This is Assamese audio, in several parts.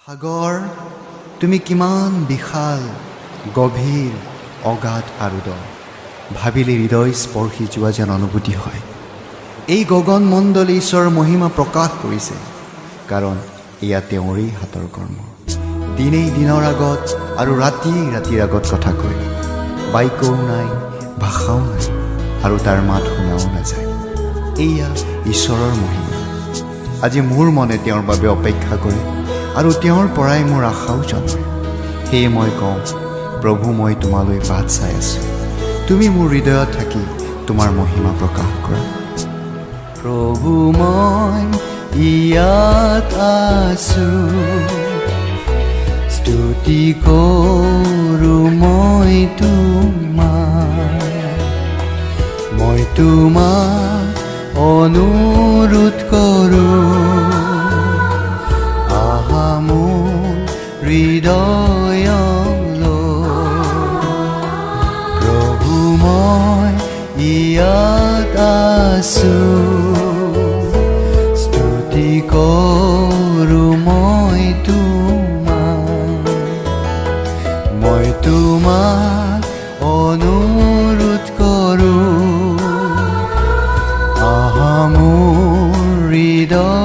সাগৰ তুমি কিমান বিশাল গভীৰ অগাধ আৰু দ ভাবিলে হৃদয় স্পৰ্শী যোৱা যেন অনুভূতি হয়। এই গগন মণ্ডলে ঈশ্বৰৰ মহিমা প্ৰকাশ কৰিছে, কাৰণ এয়া তেওঁৰেই হাতৰ কৰ্ম। দিনেই দিনৰ আগত আৰু ৰাতিয়েই ৰাতিৰ আগত কথা কয়, বাক্যও নাই, ভাষাও নাই, আৰু তাৰ মাত শুনাও নাযায়। এয়া ঈশ্বৰৰ মহিমা। আজি মোৰ মনে তেওঁৰ বাবে অপেক্ষা কৰে আৰু তেওঁৰ পৰাই মোৰ আশাও জন্মে। সেয়ে মই কওঁ, প্ৰভু, মই তোমালৈ বাট চাই আছোঁ। তুমি মোৰ হৃদয়ত থাকি তোমাৰ মহিমা প্ৰকাশ কৰা। প্ৰভু, মই ইয়াত আছোঁ, স্তুতি কৰোঁ মই তোমাক অনুৰোধ কৰোঁ। আহা মোৰ হৃদয়লৈ, প্ৰভু, মই ইয়াত আছোঁ, স্তুতি কৰোঁ মই তোমাক অনুৰোধ কৰোঁ। আহা মোৰ হৃদয়লৈ।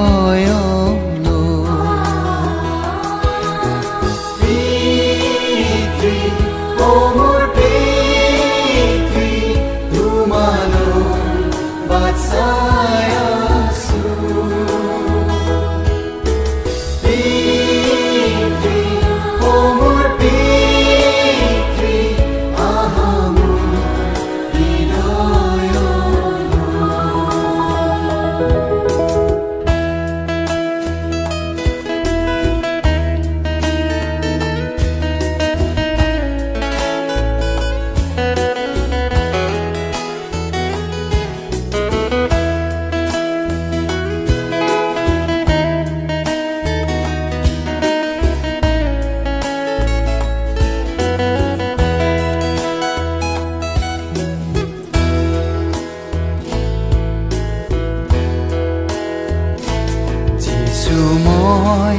মই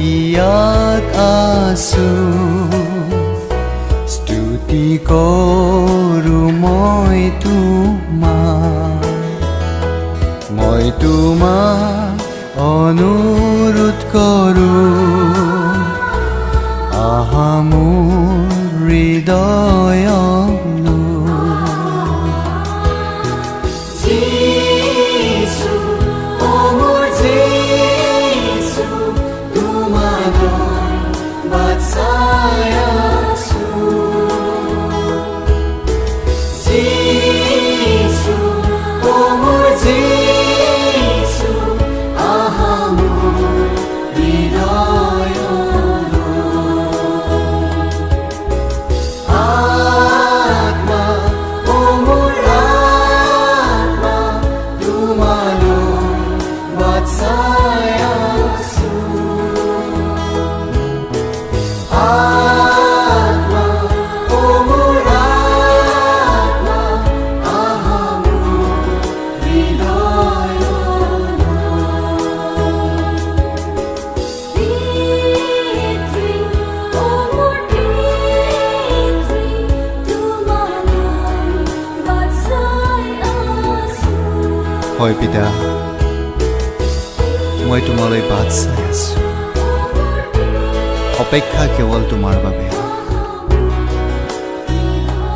ইয়াত আছোঁ, স্তুতি কৰোঁ মই তোমাক অনুৰোধ কৰোঁ। আহা মোৰ হৃদয়লৈ। হয় পিতা, মই তোমালৈ বাট চাই আছোঁ, অপেক্ষা কেৱল তোমাৰ বাবে,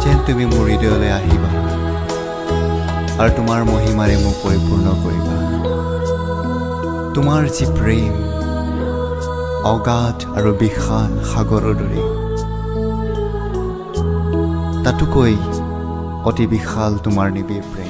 যেন তুমি মোৰ হৃদয়লৈ আহিবা আৰু তোমাৰ মহিমাৰে মোক পৰিপূৰ্ণ কৰিবা। তোমাৰ যি প্ৰেম অগাধ আৰু বিশাল সাগৰৰ দৰে, তাতোকৈ অতি বিশাল তোমাৰ নিবিড় প্ৰেম।